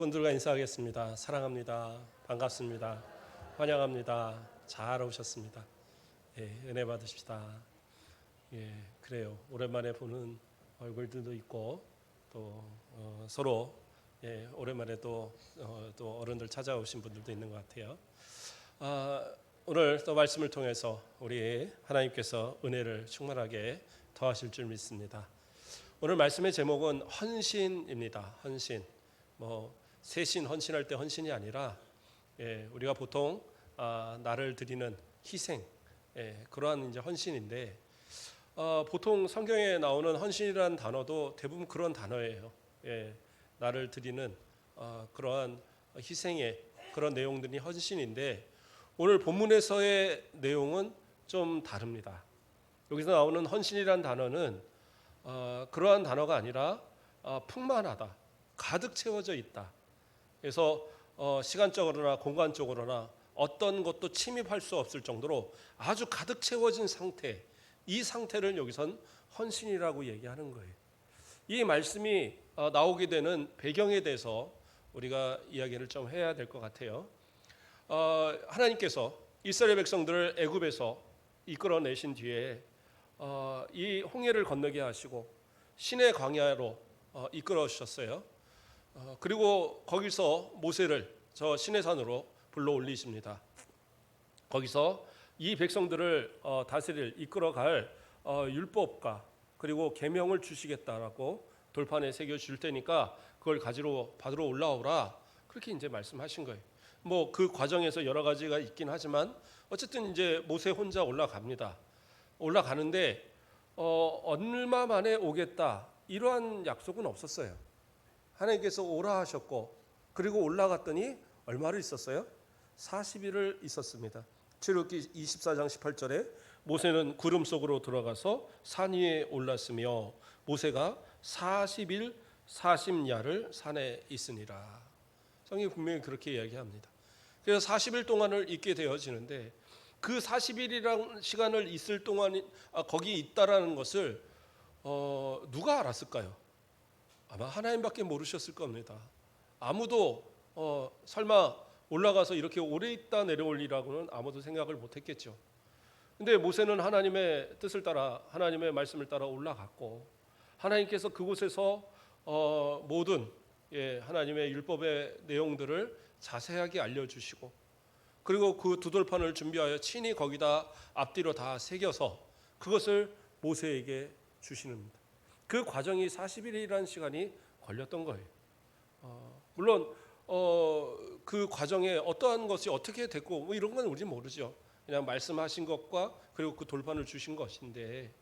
분들과 인사하겠습니다. 사랑합니다. 반갑습니다. 환영합니다. 잘 오셨습니다. 예, 은혜 받으십시다. 예, 그래요. 오랜만에 보는 얼굴들도 있고 또 서로 오랜만에 또 어른들 찾아오신 분들도 있는 것 같아요. 오늘 또 말씀을 통해서 우리 하나님께서 은혜를 충만하게 더하실 줄 믿습니다. 오늘 말씀의 제목은 헌신입니다. 헌신. 세신 헌신할 때 헌신이 아니라 우리가 보통 나를 드리는 희생, 그러한 이제 헌신인데 보통 성경에 나오는 헌신이라는 단어도 대부분 그런 단어예요. 나를 드리는 그러한 희생의 그런 내용들이 헌신인데 오늘 본문에서의 내용은 좀 다릅니다. 여기서 나오는 헌신이라는 단어는 그러한 단어가 아니라 풍만하다, 가득 채워져 있다. 그래서 시간적으로나 공간적으로나 어떤 것도 침입할 수 없을 정도로 아주 가득 채워진 상태, 이 상태를 여기선 헌신이라고 얘기하는 거예요. 이 말씀이 나오게 되는 배경에 대해서 우리가 이야기를 좀 해야 될 것 같아요. 하나님께서 이스라엘 백성들을 애굽에서 이끌어내신 뒤에 이 홍해를 건너게 하시고 시내 광야로 이끌어 주셨어요. 그리고 거기서 모세를 저 시내산으로 불러 올리십니다. 거기서 이 백성들을 다스릴 이끌어갈 율법과 그리고 계명을 주시겠다라고 돌판에 새겨 줄 테니까 그걸 받으러 올라오라, 그렇게 이제 말씀하신 거예요. 그 과정에서 여러 가지가 있긴 하지만 어쨌든 이제 모세 혼자 올라갑니다. 올라가는데 얼마 만에 오겠다 이러한 약속은 없었어요. 하나님께서 오라 하셨고 그리고 올라갔더니 얼마를 있었어요? 40일을 있었습니다. 출애굽기 24장 18절에 모세는 구름 속으로 들어가서 산 위에 올랐으며 모세가 40일 40야를 산에 있으니라. 성경이 분명히 그렇게 이야기합니다. 그래서 40일 동안을 있게 되어지는데 그 40일이라는 시간을 있을 동안 거기 있다라는 것을 누가 알았을까요? 아마 하나님밖에 모르셨을 겁니다. 아무도 설마 올라가서 이렇게 오래 있다 내려올리라고는 아무도 생각을 못했겠죠. 근데 모세는 하나님의 뜻을 따라 하나님의 말씀을 따라 올라갔고 하나님께서 그곳에서 모든 하나님의 율법의 내용들을 자세하게 알려주시고 그리고 그 두 돌판을 준비하여 친히 거기다 앞뒤로 다 새겨서 그것을 모세에게 주시는 겁니다. 그 과정이 40일이라는 시간이 걸렸던 거예요. 물론 그 과정에 어떠한 것이 어떻게 됐고 이런 건 우리는 모르죠. 그냥 말씀하신 것과 그리고 그 돌판을 주신 것인데,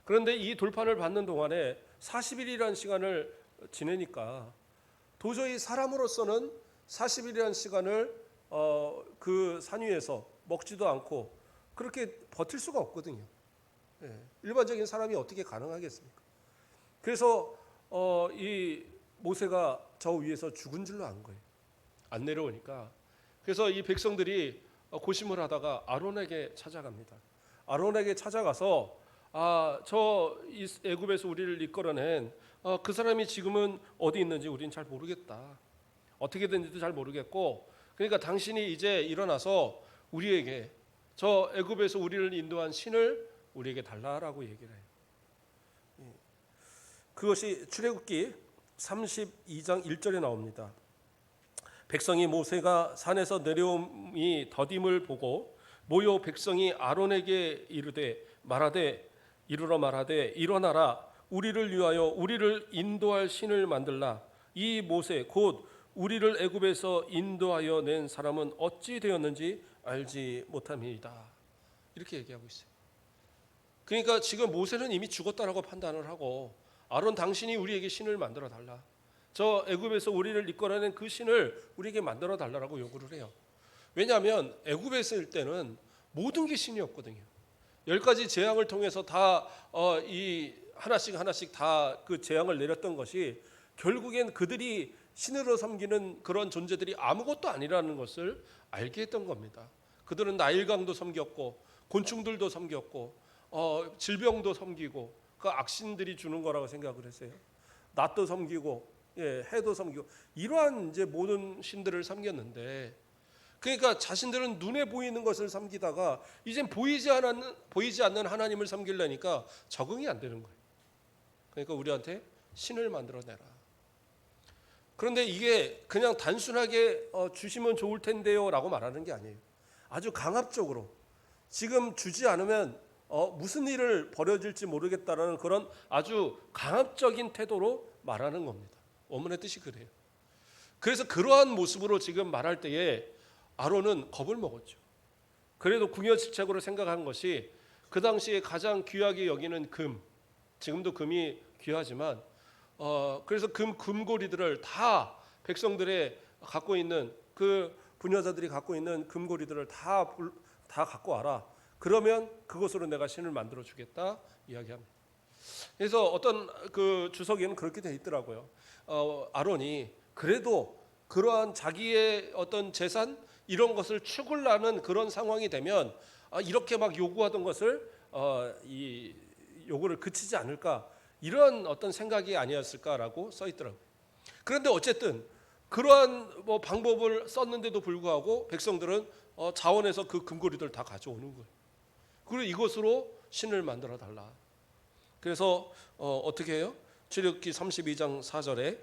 그런데 이 돌판을 받는 동안에 40일이라는 시간을 지내니까 도저히 사람으로서는 40일이라는 시간을 그 산 위에서 먹지도 않고 그렇게 버틸 수가 없거든요. 일반적인 사람이 어떻게 가능하겠습니까? 그래서 이 모세가 저 위에서 죽은 줄로 안 거예요. 안 내려오니까. 그래서 이 백성들이 고심을 하다가 아론에게 찾아갑니다. 아론에게 찾아가서 저 애굽에서 우리를 이끌어낸 그 사람이 지금은 어디 있는지 우리는 잘 모르겠다. 어떻게 된지도 잘 모르겠고, 그러니까 당신이 이제 일어나서 우리에게 저 애굽에서 우리를 인도한 신을 우리에게 달라라고 얘기를 해요. 그것이 출애굽기 32장 1절에 나옵니다. 백성이 모세가 산에서 내려옴이 더딤을 보고 모여 백성이 아론에게 이르러 말하되 일어나라, 우리를 위하여 우리를 인도할 신을 만들라. 이 모세 곧 우리를 애굽에서 인도하여 낸 사람은 어찌 되었는지 알지 못함이다. 이렇게 얘기하고 있어요. 그러니까 지금 모세는 이미 죽었다라고 판단을 하고 아론, 당신이 우리에게 신을 만들어 달라. 저 애굽에서 우리를 이끌어낸 그 신을 우리에게 만들어 달라고 요구를 해요. 왜냐하면 애굽에 있을 때는 모든 게 신이었거든요. 10가지 재앙을 통해서 다 이 하나씩 다 그 재앙을 내렸던 것이 결국엔 그들이 신으로 섬기는 그런 존재들이 아무것도 아니라는 것을 알게 했던 겁니다. 그들은 나일강도 섬겼고 곤충들도 섬겼고 질병도 섬기고 그 악신들이 주는 거라고 생각을 했어요. 낫도 섬기고 해도 섬기고 이러한 이제 모든 신들을 섬겼는데, 그러니까 자신들은 눈에 보이는 것을 섬기다가 이젠 보이지 않는 하나님을 섬기려니까 적응이 안 되는 거예요. 그러니까 우리한테 신을 만들어내라. 그런데 이게 그냥 단순하게 주시면 좋을 텐데요라고 말하는 게 아니에요. 아주 강압적으로 지금 주지 않으면 무슨 일을 벌어질지 모르겠다라는 그런 아주 강압적인 태도로 말하는 겁니다. 원문의 뜻이 그래요. 그래서 그러한 모습으로 지금 말할 때에 아론은 겁을 먹었죠. 그래도 궁여지책으로 생각한 것이 그 당시에 가장 귀하게 여기는 금, 지금도 금이 귀하지만 그래서 금고리들을 다 백성들의 갖고 있는 그 부녀자들이 갖고 있는 금고리들을 다 갖고 와라. 그러면 그것으로 내가 신을 만들어 주겠다 이야기합니다. 그래서 어떤 그 주석에는 그렇게 돼 있더라고요. 아론이 그래도 그러한 자기의 어떤 재산 이런 것을 추구하는 그런 상황이 되면 이렇게 막 요구하던 것을 이 요구를 그치지 않을까, 이런 어떤 생각이 아니었을까라고 써 있더라고요. 그런데 어쨌든 그러한 방법을 썼는데도 불구하고 백성들은 자원해서 그 금고리들 다 가져오는 거예요. 그리고 이것으로 신을 만들어 달라. 그래서 어떻게 해요? 출애굽기 32장 4절에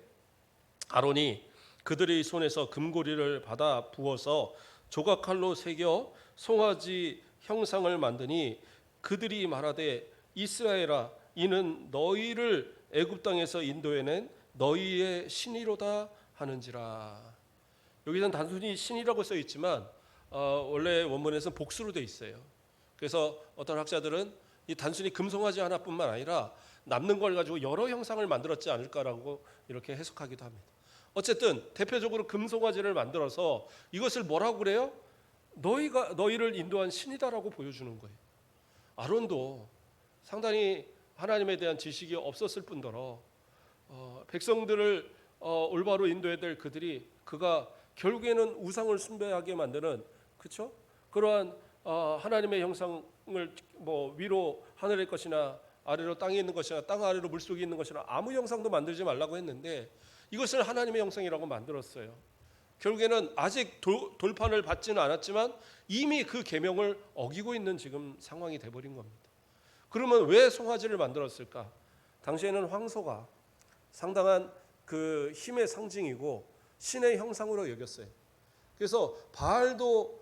아론이 그들의 손에서 금고리를 받아 부어서 조각칼로 새겨 송아지 형상을 만드니 그들이 말하되 이스라엘아 이는 너희를 애굽 땅에서 인도해낸 너희의 신이로다 하는지라. 여기서는 단순히 신이라고 써 있지만 원래 원문에서는 복수로 돼 있어요. 그래서 어떤 학자들은 이 단순히 금송아지 하나뿐만 아니라 남는 걸 가지고 여러 형상을 만들었지 않을까라고 이렇게 해석하기도 합니다. 어쨌든 대표적으로 금송아지를 만들어서 이것을 뭐라고 그래요? 너희를 인도한 신이다라고 보여주는 거예요. 아론도 상당히 하나님에 대한 지식이 없었을 뿐더러 백성들을 올바로 인도해야 될 그가 결국에는 우상을 숭배하게 만드는, 그렇죠? 그러한 하나님의 형상을 위로 하늘의 것이나 아래로 땅에 있는 것이나 땅 아래로 물속에 있는 것이나 아무 형상도 만들지 말라고 했는데 이것을 하나님의 형상이라고 만들었어요. 결국에는 아직 돌판을 받지는 않았지만 이미 그 계명을 어기고 있는 지금 상황이 돼버린 겁니다. 그러면 왜 송아지를 만들었을까? 당시에는 황소가 상당한 그 힘의 상징이고 신의 형상으로 여겼어요. 그래서 바알도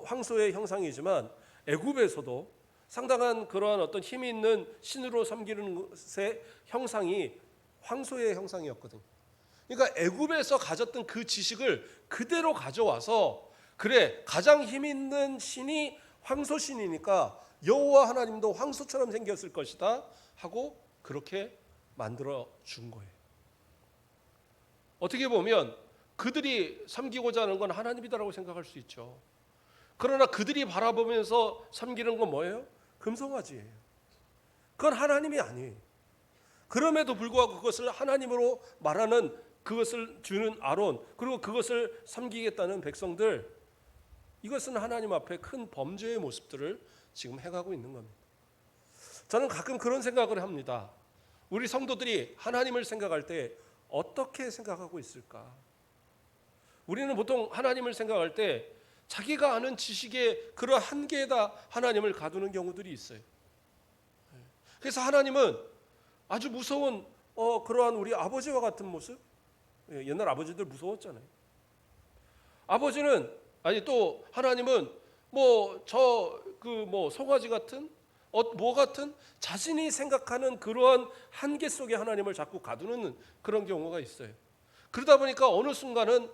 황소의 형상이지만 애굽에서도 상당한 그러한 어떤 힘이 있는 신으로 섬기는 것의 형상이 황소의 형상이었거든요. 그러니까 애굽에서 가졌던 그 지식을 그대로 가져와서 그래 가장 힘 있는 신이 황소신이니까 여호와 하나님도 황소처럼 생겼을 것이다 하고 그렇게 만들어 준 거예요. 어떻게 보면 그들이 섬기고자 하는 건 하나님이다라고 생각할 수 있죠. 그러나 그들이 바라보면서 섬기는 건 뭐예요? 금송아지예요. 그건 하나님이 아니에요. 그럼에도 불구하고 그것을 하나님으로 말하는, 그것을 주는 아론, 그리고 그것을 섬기겠다는 백성들, 이것은 하나님 앞에 큰 범죄의 모습들을 지금 해가고 있는 겁니다. 저는 가끔 그런 생각을 합니다. 우리 성도들이 하나님을 생각할 때 어떻게 생각하고 있을까? 우리는 보통 하나님을 생각할 때 자기가 아는 지식의 그런 한계에다 하나님을 가두는 경우들이 있어요. 그래서 하나님은 아주 무서운 그러한 우리 아버지와 같은 모습. 옛날 아버지들 무서웠잖아요. 아버지는 또 하나님은 송아지 같은 같은 자신이 생각하는 그러한 한계 속에 하나님을 자꾸 가두는 그런 경우가 있어요. 그러다 보니까 어느 순간은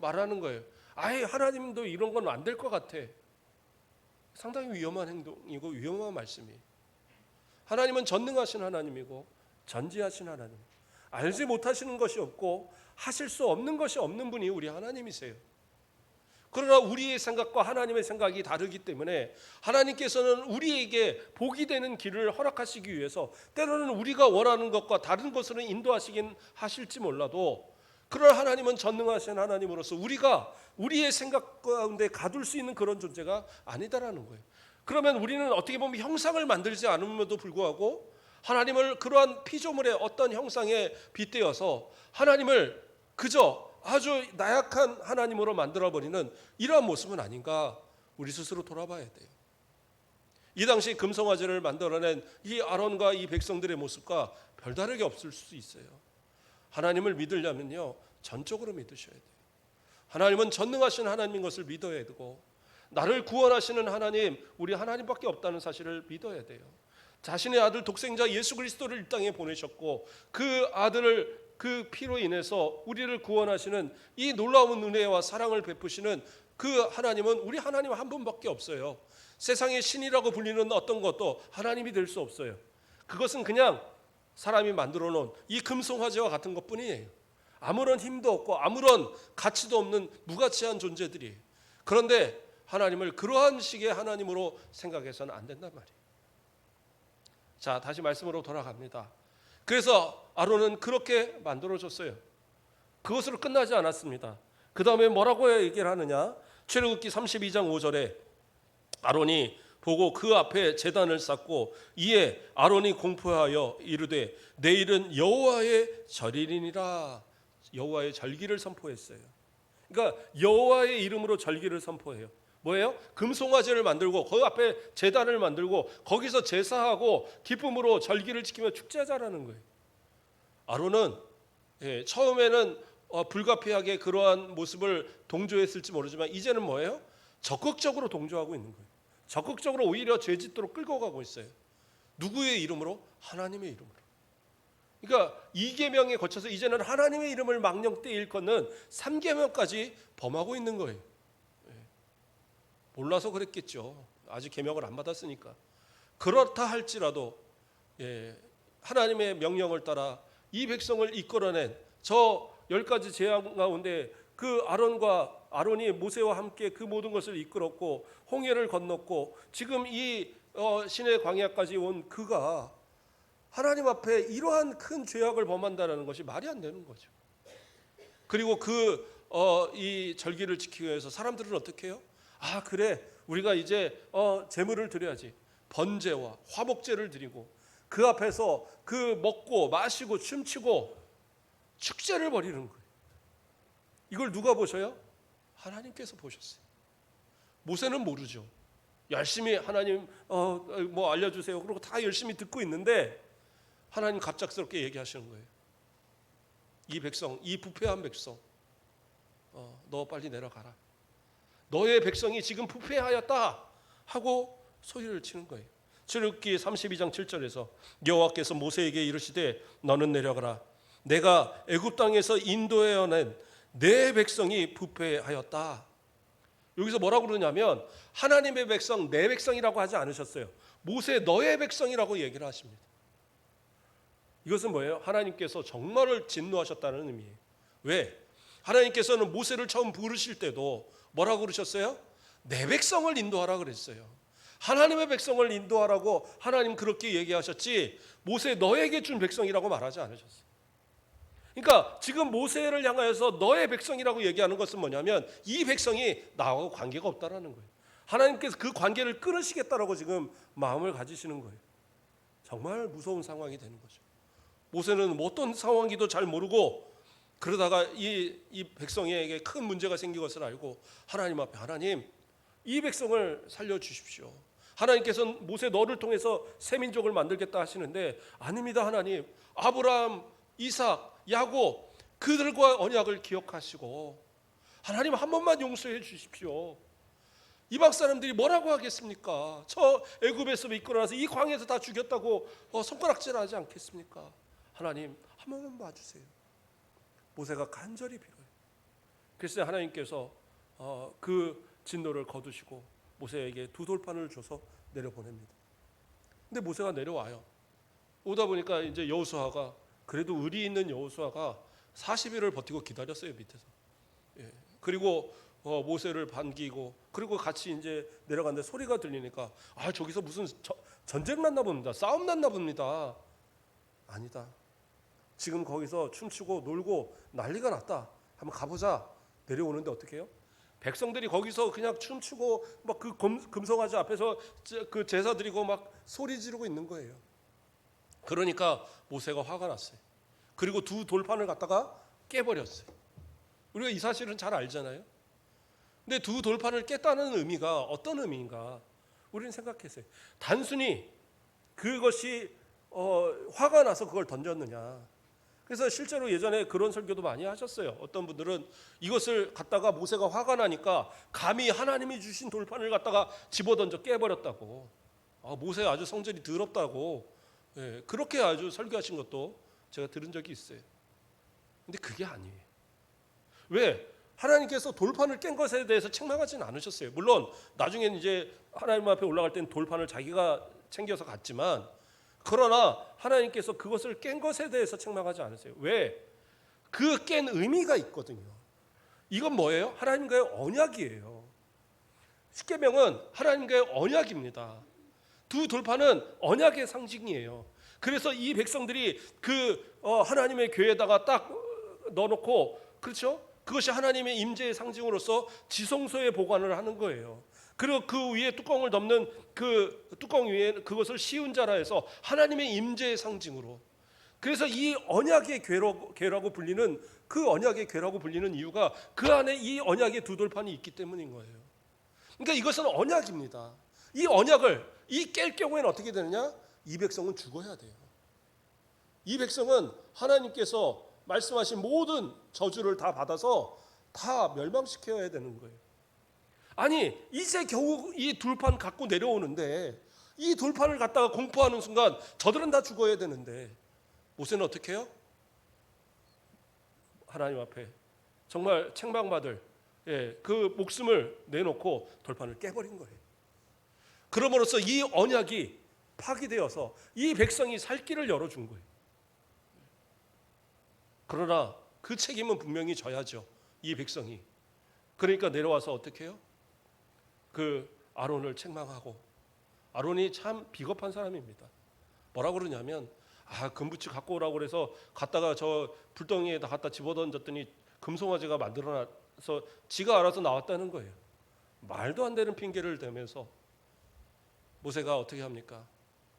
말하는 거예요. 하나님도 이런 건 안 될 것 같아. 상당히 위험한 행동이고 위험한 말씀이에요. 하나님은 전능하신 하나님이고 전지하신 하나님, 알지 못하시는 것이 없고 하실 수 없는 것이 없는 분이 우리 하나님이세요. 그러나 우리의 생각과 하나님의 생각이 다르기 때문에 하나님께서는 우리에게 복이 되는 길을 허락하시기 위해서 때로는 우리가 원하는 것과 다른 것으로 인도하시긴 하실지 몰라도, 그러나 하나님은 전능하신 하나님으로서 우리가 우리의 생각 가운데 가둘 수 있는 그런 존재가 아니다라는 거예요. 그러면 우리는 어떻게 보면 형상을 만들지 않음에도 불구하고 하나님을 그러한 피조물의 어떤 형상에 빗대어서 하나님을 그저 아주 나약한 하나님으로 만들어버리는 이러한 모습은 아닌가, 우리 스스로 돌아봐야 돼요. 이 당시 금송아지를 만들어낸 이 아론과 이 백성들의 모습과 별다르게 없을 수 있어요. 하나님을 믿으려면요, 전적으로 믿으셔야 돼요. 하나님은 전능하신 하나님인 것을 믿어야 되고, 나를 구원하시는 하나님, 우리 하나님밖에 없다는 사실을 믿어야 돼요. 자신의 아들 독생자 예수 그리스도를 이 땅에 보내셨고, 그 아들을 그 피로 인해서 우리를 구원하시는 이 놀라운 은혜와 사랑을 베푸시는 그 하나님은 우리 하나님 한 분밖에 없어요. 세상의 신이라고 불리는 어떤 것도 하나님이 될 수 없어요. 그것은 그냥 사람이 만들어 놓은 이 금송아지와 같은 것뿐이에요. 아무런 힘도 없고 아무런 가치도 없는 무가치한 존재들이에요. 그런데 하나님을 그러한 식의 하나님으로 생각해서는 안 된단 말이에요. 자, 다시 말씀으로 돌아갑니다. 그래서 아론은 그렇게 만들어졌어요. 그것으로 끝나지 않았습니다. 그 다음에 뭐라고 얘기를 하느냐? 출애굽기 32장 5절에 아론이 보고 그 앞에 제단을 쌓고 이에 아론이 공포하여 이르되 내일은 여호와의 절일이니라. 여호와의 절기를 선포했어요. 그러니까 여호와의 이름으로 절기를 선포해요. 뭐예요? 금송아지를 만들고 그 앞에 제단을 만들고 거기서 제사하고 기쁨으로 절기를 지키며 축제하자라는 거예요. 아론은 처음에는 불가피하게 그러한 모습을 동조했을지 모르지만 이제는 뭐예요? 적극적으로 동조하고 있는 거예요. 적극적으로 오히려 죄짓도록 끌고 가고 있어요. 누구의 이름으로? 하나님의 이름으로. 그러니까 2계명에 거쳐서 이제는 하나님의 이름을 망령되이 일컫는 3계명까지 범하고 있는 거예요. 몰라서 그랬겠죠. 아직 계명을 안 받았으니까. 그렇다 할지라도 하나님의 명령을 따라 이 백성을 이끌어낸 저 10가지 재앙 가운데 그 아론이 모세와 함께 그 모든 것을 이끌었고 홍해를 건넜고 지금 이 신의 광야까지 온 그가 하나님 앞에 이러한 큰 죄악을 범한다는 것이 말이 안 되는 거죠. 그리고 이 절기를 지키기 위해서 사람들은 어떻게 해요? 아, 그래, 우리가 이제 제물을 드려야지. 번제와 화목제를 드리고 그 앞에서 그 먹고 마시고 춤추고 축제를 벌이는 거예요. 이걸 누가 보셔요? 하나님께서 보셨어요. 모세는 모르죠. 열심히 하나님 뭐 알려주세요. 그러고 다 열심히 듣고 있는데 하나님 갑작스럽게 얘기하시는 거예요. 이 백성, 이 부패한 백성, 너 빨리 내려가라. 너의 백성이 지금 부패하였다 하고 소리를 치는 거예요. 출애굽기 32장 7절에서 여호와께서 모세에게 이르시되 너는 내려가라. 내가 애굽 땅에서 인도하여 낸 내 백성이 부패하였다. 여기서 뭐라고 그러냐면 하나님의 백성, 내 백성이라고 하지 않으셨어요. 모세 너의 백성이라고 얘기를 하십니다. 이것은 뭐예요? 하나님께서 정말을 진노하셨다는 의미예요. 왜? 하나님께서는 모세를 처음 부르실 때도 뭐라고 그러셨어요? 내 백성을 인도하라 그랬어요. 하나님의 백성을 인도하라고 하나님 그렇게 얘기하셨지 모세 너에게 준 백성이라고 말하지 않으셨어요. 그러니까 지금 모세를 향하여서 너의 백성이라고 얘기하는 것은 뭐냐면 이 백성이 나하고 관계가 없다라는 거예요. 하나님께서 그 관계를 끊으시겠다라고 지금 마음을 가지시는 거예요. 정말 무서운 상황이 되는 거죠. 모세는 어떤 상황인지도 잘 모르고 그러다가 이 백성에게 큰 문제가 생긴 것을 알고 하나님 앞에 하나님 이 백성을 살려주십시오. 하나님께서는 모세 너를 통해서 새 민족을 만들겠다 하시는데 아닙니다 하나님. 아브라함, 이삭, 야곱 그들과 언약을 기억하시고 하나님 한 번만 용서해 주십시오. 이방 사람들이 뭐라고 하겠습니까? 저 애굽에서 이끌어나서 이 광야에서 다 죽였다고 손가락질하지 않겠습니까? 하나님 한 번만 봐주세요. 모세가 간절히 빌어요. 그래서 하나님께서 그 진노를 거두시고 모세에게 두 돌판을 줘서 내려보냅니다. 근데 모세가 내려와요. 오다 보니까 이제 여호수아가 그래도 의리 있는 여호수아가 40일을 버티고 기다렸어요 밑에서. 그리고 모세를 반기고 그리고 같이 이제 내려갔는데 소리가 들리니까 아 저기서 무슨 전쟁 났나 봅니다. 싸움 났나 봅니다. 아니다. 지금 거기서 춤추고 놀고 난리가 났다. 한번 가보자. 내려오는데 어떻게 해요? 백성들이 거기서 그냥 춤추고 막 그 금송아지 앞에서 그 제사 드리고 막 소리 지르고 있는 거예요. 그러니까 모세가 화가 났어요. 그리고 두 돌판을 갖다가 깨버렸어요. 우리가 이 사실은 잘 알잖아요. 근데 두 돌판을 깼다는 의미가 어떤 의미인가? 우리는 생각했어요. 단순히 그것이 화가 나서 그걸 던졌느냐? 그래서 실제로 예전에 그런 설교도 많이 하셨어요. 어떤 분들은 이것을 갖다가 모세가 화가 나니까 감히 하나님이 주신 돌판을 갖다가 집어던져 깨버렸다고. 모세 아주 성질이 더럽다고. 예, 그렇게 아주 설교하신 것도 제가 들은 적이 있어요. 근데 그게 아니에요. 왜? 하나님께서 돌판을 깬 것에 대해서 책망하지는 않으셨어요. 물론 나중에는 이제 하나님 앞에 올라갈 때는 돌판을 자기가 챙겨서 갔지만, 그러나 하나님께서 그것을 깬 것에 대해서 책망하지 않으세요. 왜? 그 깬 의미가 있거든요. 이건 뭐예요? 하나님과의 언약이에요. 십계명은 하나님과의 언약입니다. 두 돌판은 언약의 상징이에요. 그래서 이 백성들이 그 하나님의 교회에다가 딱 넣어놓고, 그렇죠? 그것이 하나님의 임재의 상징으로서 지성소에 보관을 하는 거예요. 그리고 그 위에 뚜껑을 덮는 그 뚜껑 위에 그것을 시은자라 해서 하나님의 임재의 상징으로. 그래서 이 언약의 궤라고 불리는, 그 언약의 궤라고 불리는 이유가 그 안에 이 언약의 두 돌판이 있기 때문인 거예요. 그러니까 이것은 언약입니다. 이 언약을 깰 경우에는 어떻게 되느냐? 이 백성은 죽어야 돼요. 이 백성은 하나님께서 말씀하신 모든 저주를 다 받아서 다 멸망시켜야 되는 거예요. 아니, 이제 겨우 이 돌판 갖고 내려오는데, 이 돌판을 갖다가 공포하는 순간 저들은 다 죽어야 되는데, 모세는 어떻게 해요? 하나님 앞에 정말 책망받을 그 목숨을 내놓고 돌판을 깨버린 거예요. 그러므로써 이 언약이 파기되어서 이 백성이 살 길을 열어준 거예요. 그러나 그 책임은 분명히 져야죠. 이 백성이. 그러니까 내려와서 어떻게 해요? 그 아론을 책망하고, 아론이 참 비겁한 사람입니다. 뭐라고 그러냐면, 금붙이 갖고 오라고 그래서 갖다가 저 불덩이에다 갖다 집어던졌더니 금송아지가 만들어놔서 지가 알아서 나왔다는 거예요. 말도 안 되는 핑계를 대면서 모세가 어떻게 합니까?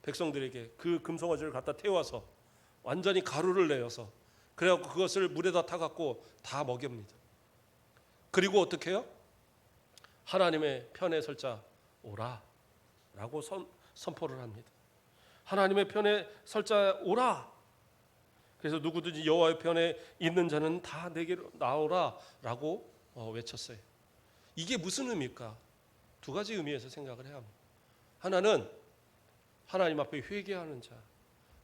백성들에게 그 금송아지를 갖다 태워서 완전히 가루를 내어서, 그래갖고 그것을 물에다 타갖고 다 먹입니다. 그리고 어떻게 해요? 하나님의 편에 설자 오라 라고 선포를 합니다. 하나님의 편에 설자 오라. 그래서 누구든지 여호와의 편에 있는 자는 다 내게로 나오라 라고 외쳤어요. 이게 무슨 의미일까? 두 가지 의미에서 생각을 해야 합니다. 하나는 하나님 앞에 회개하는 자,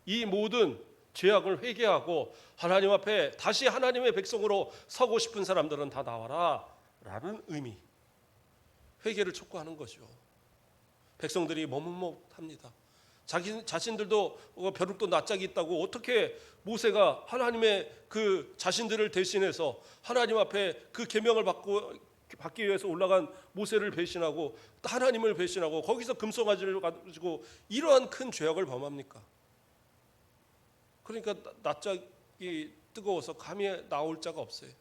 이 모든 죄악을 회개하고 하나님 앞에 다시 하나님의 백성으로 서고 싶은 사람들은 다 나와라 라는 의미, 회개를 촉구하는 거죠. 백성들이 머뭇머뭇합니다. 자신들도 벼룩도 낯짝이 있다고 어떻게 모세가 하나님의 그 자신들을 대신해서 하나님 앞에 그 계명을 받기 위해서 올라간 모세를 배신하고 하나님을 배신하고 거기서 금송아지를 가지고 이러한 큰 죄악을 범합니까? 그러니까 낯짝이 뜨거워서 감히 나올 자가 없어요.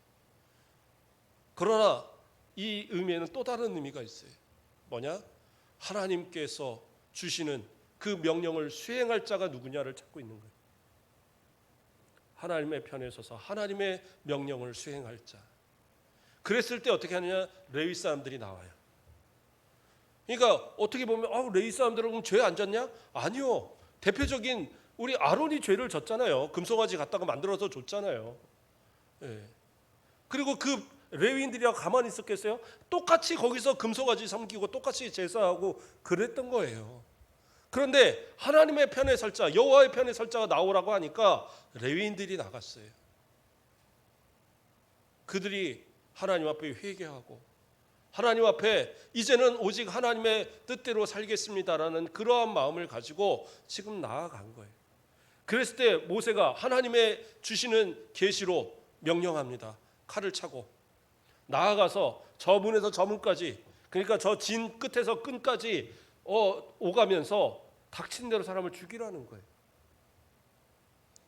그러나 이 의미에는 또 다른 의미가 있어요. 뭐냐? 하나님께서 주시는 그 명령을 수행할 자가 누구냐를 찾고 있는 거예요. 하나님의 편에 서서 하나님의 명령을 수행할 자. 그랬을 때 어떻게 하느냐? 레위 사람들이 나와요. 그러니까 어떻게 보면 레위 사람들은 그럼 죄 안 졌냐? 아니요. 대표적인 우리 아론이 죄를 졌잖아요. 금송아지 갖다가 만들어서 줬잖아요. 예. 그리고 그 레위인들이랑 가만히 있었겠어요? 똑같이 거기서 금송아지 섬기고 똑같이 제사하고 그랬던 거예요. 그런데 하나님의 편에 설 자, 여호와의 편에 설 자가 나오라고 하니까 레위인들이 나갔어요. 그들이 하나님 앞에 회개하고 하나님 앞에 이제는 오직 하나님의 뜻대로 살겠습니다라는 그러한 마음을 가지고 지금 나아간 거예요. 그랬을 때 모세가 하나님의 주시는 계시로 명령합니다. 칼을 차고 나아가서 저 문에서 저 문까지, 그러니까 저 진 끝에서 끈까지 오가면서 닥친 대로 사람을 죽이라는 거예요.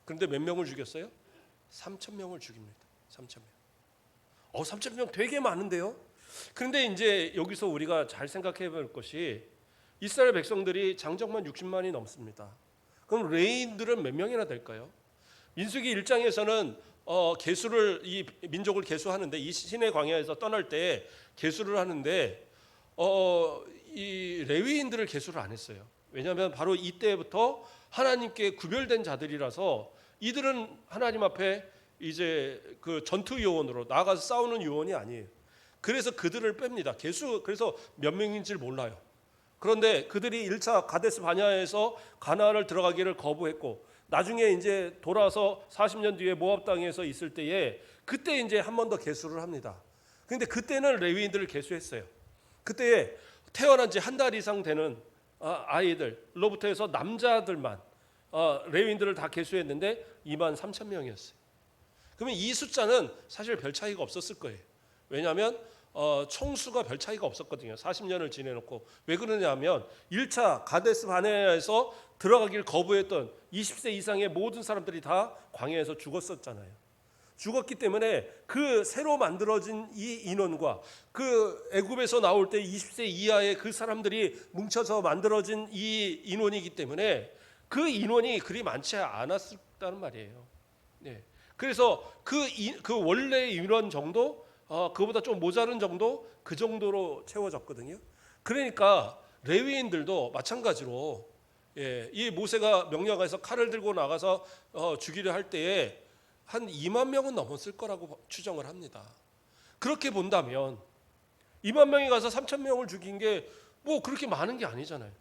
그런데 몇 명을 죽였어요? 3,000명을 죽입니다. 3,000명. 3,000명 되게 많은데요. 그런데 이제 여기서 우리가 잘 생각해 볼 것이 이스라엘 백성들이 장정만 60만이 넘습니다. 그럼 레위인들은 몇 명이나 될까요? 민수기 1장에서는 계수를 이 민족을 계수하는데 이 시내 광야에서 떠날 때 계수를 하는데 이 레위인들을 계수를 안 했어요. 왜냐하면 바로 이때부터 하나님께 구별된 자들이라서 이들은 하나님 앞에 이제 그 전투 요원으로 나가서 싸우는 요원이 아니에요. 그래서 그들을 뺍니다. 그래서 몇 명인지 몰라요. 그런데 그들이 1차 가데스 바냐에서 가나안을 들어가기를 거부했고 나중에 이제 돌아서 40년 뒤에 모압 땅에서 있을 때에 그때 이제 한 번 더 계수를 합니다. 그런데 그때는 레위인들을 계수했어요. 그때 태어난 지 한 달 이상 되는 아이들로부터 해서 남자들만 레위인들을 다 계수했는데 2만 3천 명이었어요. 그러면 이 숫자는 사실 별 차이가 없었을 거예요. 왜냐하면 총수가 별 차이가 없었거든요. 40년을 지내놓고. 왜 그러냐면 1차 가데스 바네아에서 들어가길 거부했던 20세 이상의 모든 사람들이 다 광야에서 죽었었잖아요. 죽었기 때문에 그 새로 만들어진 이 인원과 그 애굽에서 나올 때 20세 이하의 그 사람들이 뭉쳐서 만들어진 이 인원이기 때문에 그 인원이 그리 많지 않았다는 말이에요. 네. 그래서 그 원래 인원 정도, 그보다 좀 모자른 정도, 그 정도로 채워졌거든요. 그러니까 레위인들도 마찬가지로 이 모세가 명령해서 칼을 들고 나가서 죽이려 할 때에 한 2만 명은 넘었을 거라고 추정을 합니다. 그렇게 본다면 2만 명이 가서 3천 명을 죽인 게 뭐 그렇게 많은 게 아니잖아요.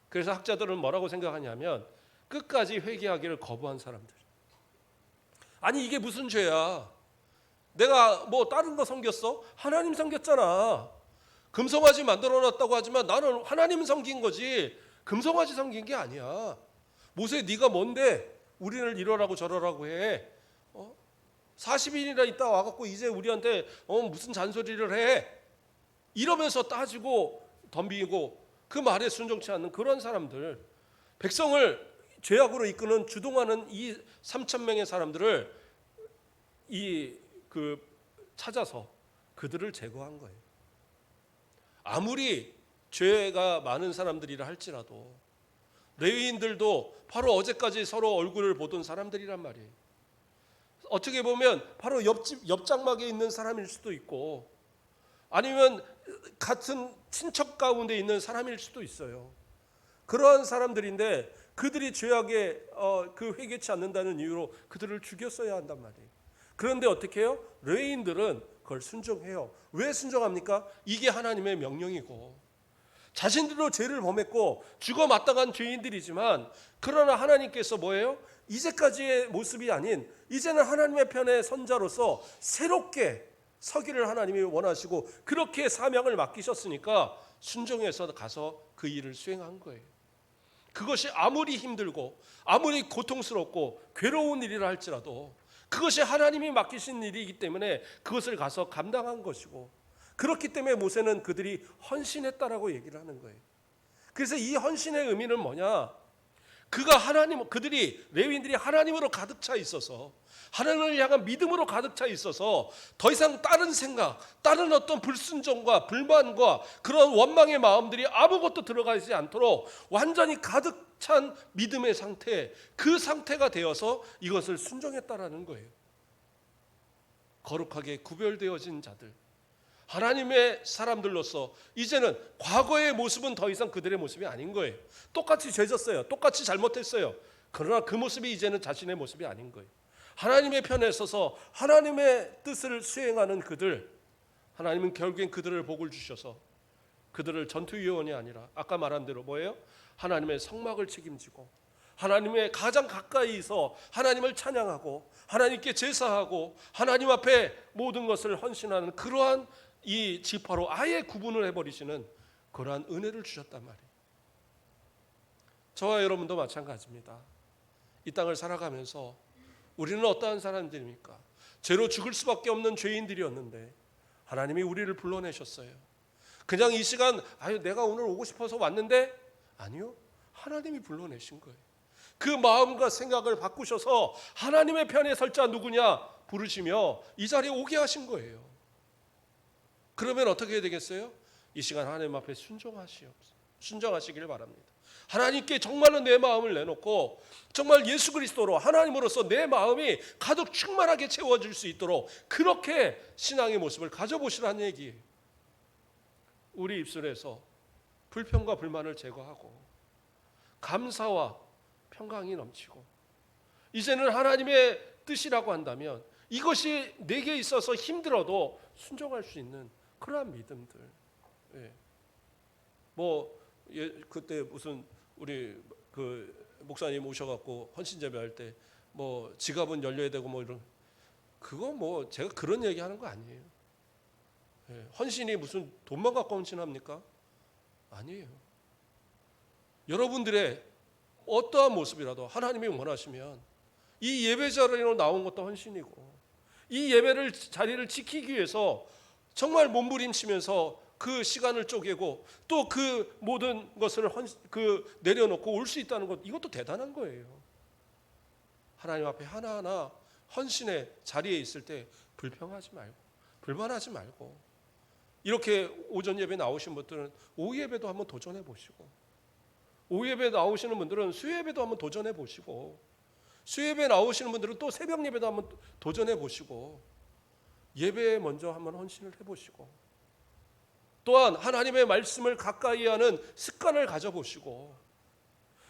그래서 학자들은 뭐라고 생각하냐면 끝까지 회개하기를 거부한 사람들. 아니 이게 무슨 죄야? 내가 뭐 다른 거 섬겼어? 하나님 섬겼잖아. 금송아지 만들어놨다고 하지만 나는 하나님 섬긴 거지 금송아지 섬긴 게 아니야. 모세 네가 뭔데 우리를 이러라고 저러라고 해? 40일이나 있다 와갖고 이제 우리한테 무슨 잔소리를 해? 이러면서 따지고 덤비고 그 말에 순종치 않는 그런 사람들, 백성을 죄악으로 이끄는 주동하는 이 3천 명의 사람들을 찾아서 그들을 제거한 거예요. 아무리 죄가 많은 사람들이라 할지라도 레위인들도 바로 어제까지 서로 얼굴을 보던 사람들이란 말이에요. 어떻게 보면 바로 옆 장막에 있는 사람일 수도 있고 아니면 같은 친척 가운데 있는 사람일 수도 있어요. 그러한 사람들인데 그들이 죄악에 회개치 않는다는 이유로 그들을 죽였어야 한단 말이에요. 그런데 어떻게 해요? 레위인들은 그걸 순종해요. 왜 순종합니까? 이게 하나님의 명령이고 자신들도 죄를 범했고 죽어 마땅한 죄인들이지만 그러나 하나님께서 뭐예요? 이제까지의 모습이 아닌 이제는 하나님의 편의 선자로서 새롭게 서기를 하나님이 원하시고 그렇게 사명을 맡기셨으니까 순종해서 가서 그 일을 수행한 거예요. 그것이 아무리 힘들고 아무리 고통스럽고 괴로운 일이라 할지라도 그것이 하나님이 맡기신 일이기 때문에 그것을 가서 감당한 것이고 그렇기 때문에 모세는 그들이 헌신했다라고 얘기를 하는 거예요. 그래서 이 헌신의 의미는 뭐냐? 그들이 레위인들이 하나님으로 가득 차 있어서 하나님을 향한 믿음으로 가득 차 있어서 더 이상 다른 생각, 다른 어떤 불순종과 불만과 그런 원망의 마음들이 아무것도 들어가지 않도록 완전히 가득 찬 믿음의 상태, 그 상태가 되어서 이것을 순종했다라는 거예요. 거룩하게 구별되어진 자들, 하나님의 사람들로서 이제는 과거의 모습은 더 이상 그들의 모습이 아닌 거예요. 똑같이 죄졌어요. 똑같이 잘못했어요. 그러나 그 모습이 이제는 자신의 모습이 아닌 거예요. 하나님의 편에 서서 하나님의 뜻을 수행하는 그들, 하나님은 결국엔 그들을 복을 주셔서 그들을 전투요원이 아니라 아까 말한 대로 뭐예요? 하나님의 성막을 책임지고 하나님의 가장 가까이서 하나님을 찬양하고 하나님께 제사하고 하나님 앞에 모든 것을 헌신하는 그러한 이 지파로 아예 구분을 해버리시는 그러한 은혜를 주셨단 말이에요. 저와 여러분도 마찬가지입니다. 이 땅을 살아가면서 우리는 어떠한 사람들입니까? 죄로 죽을 수밖에 없는 죄인들이었는데 하나님이 우리를 불러내셨어요. 그냥 이 시간 내가 오늘 오고 싶어서 왔는데 아니요. 하나님이 불러내신 거예요. 그 마음과 생각을 바꾸셔서 하나님의 편에 설 자 누구냐 부르시며 이 자리에 오게 하신 거예요. 그러면 어떻게 해야 되겠어요? 이 시간 하나님 앞에 순종하시길 바랍니다. 하나님께 정말로 내 마음을 내놓고 정말 예수 그리스도로 하나님으로서 내 마음이 가득 충만하게 채워질 수 있도록 그렇게 신앙의 모습을 가져보시라는 얘기예요. 우리 입술에서 불평과 불만을 제거하고 감사와 평강이 넘치고 이제는 하나님의 뜻이라고 한다면 이것이 내게 있어서 힘들어도 순종할 수 있는 그러한 믿음들. 예. 그때 무슨 우리 그 목사님 오셔갖고 헌신제배할 때 지갑은 열려야 되고 이런 그거 제가 그런 얘기하는 거 아니에요. 예. 헌신이 무슨 돈만 갖고 헌신합니까? 아니에요. 여러분들의 어떠한 모습이라도 하나님이 원하시면 이 예배 자리로 나온 것도 헌신이고 이 예배를 자리를 지키기 위해서 정말 몸부림치면서 그 시간을 쪼개고 또 그 모든 것을 내려놓고 올 수 있다는 것 이것도 대단한 거예요. 하나님 앞에 하나하나 헌신의 자리에 있을 때 불평하지 말고 불만하지 말고 이렇게 오전 예배 나오신 분들은 오후 예배도 한번 도전해 보시고 오후 예배 나오시는 분들은 수요 예배도 한번 도전해 보시고 수요 예배 나오시는 분들은 또 새벽 예배도 한번 도전해 보시고 예배에 먼저 한번 헌신을 해 보시고 또한 하나님의 말씀을 가까이 하는 습관을 가져보시고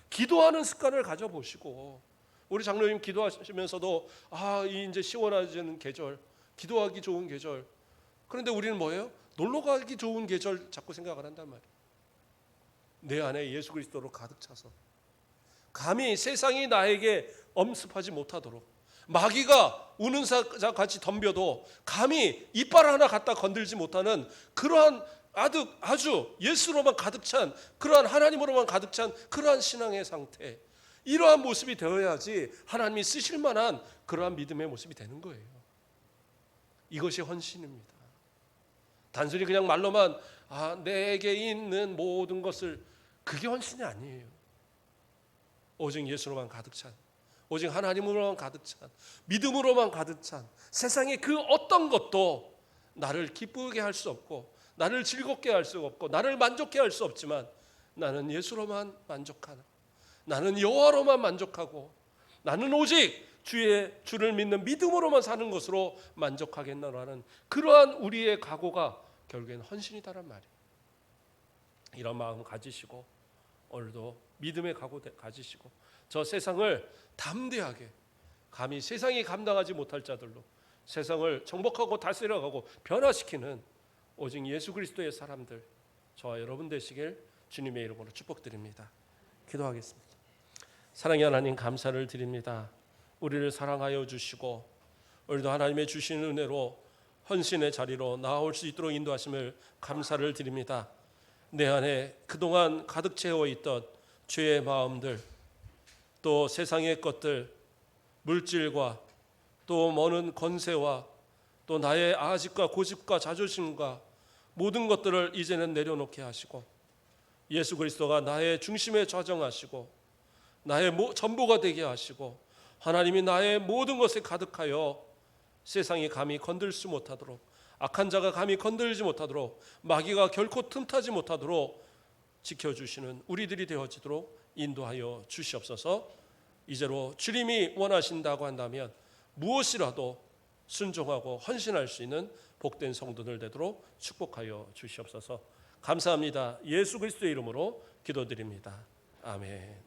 기도하는 습관을 가져보시고 우리 장로님 기도하시면서도 이제 시원해지는 계절 기도하기 좋은 계절 그런데 우리는 뭐예요? 놀러 가기 좋은 계절 자꾸 생각을 한단 말이에요. 내 안에 예수 그리스도로 가득 차서 감히 세상이 나에게 엄습하지 못하도록 마귀가 우는 사 같이 덤벼도 감히 이빨 하나 갖다 건들지 못하는 그러한 아주 예수로만 가득 찬 그러한 하나님으로만 가득 찬 그러한 신앙의 상태 이러한 모습이 되어야지 하나님이 쓰실 만한 그러한 믿음의 모습이 되는 거예요. 이것이 헌신입니다. 단순히 그냥 말로만 내게 있는 모든 것을 그게 헌신이 아니에요. 오직 예수로만 가득 찬 오직 하나님으로만 가득 찬 믿음으로만 가득 찬 세상의 그 어떤 것도 나를 기쁘게 할 수 없고 나를 즐겁게 할 수 없고 나를 만족해 할 수 없지만 나는 예수로만 만족하나 나는 여호와로만 만족하고 나는 오직 주를 믿는 믿음으로만 사는 것으로 만족하겠나라는 그러한 우리의 각오가 결국엔 헌신이다란 말이에요. 이런 마음 가지시고 오늘도 믿음의 각오 가지시고 저 세상을 담대하게 감히 세상이 감당하지 못할 자들로 세상을 정복하고 다스려가고 변화시키는 오직 예수 그리스도의 사람들 저와 여러분 되시길 주님의 이름으로 축복드립니다. 기도하겠습니다. 사랑의 하나님 감사를 드립니다. 우리를 사랑하여 주시고 오늘도 하나님의 주신 은혜로 헌신의 자리로 나아올 수 있도록 인도하심을 감사를 드립니다. 내 안에 그동안 가득 채워 있던 죄의 마음들 또 세상의 것들 물질과 또 머는 권세와 또 나의 아집과 고집과 자존심과 모든 것들을 이제는 내려놓게 하시고 예수 그리스도가 나의 중심에 좌정하시고 나의 전부가 되게 하시고 하나님이 나의 모든 것에 가득하여 세상이 감히 건들 수 못하도록 악한 자가 감히 건들지 못하도록 마귀가 결코 틈타지 못하도록 지켜주시는 우리들이 되어지도록 인도하여 주시옵소서. 이제로 주님이 원하신다고 한다면 무엇이라도 순종하고 헌신할 수 있는 복된 성도들 되도록 축복하여 주시옵소서. 감사합니다. 예수 그리스도의 이름으로 기도드립니다. 아멘.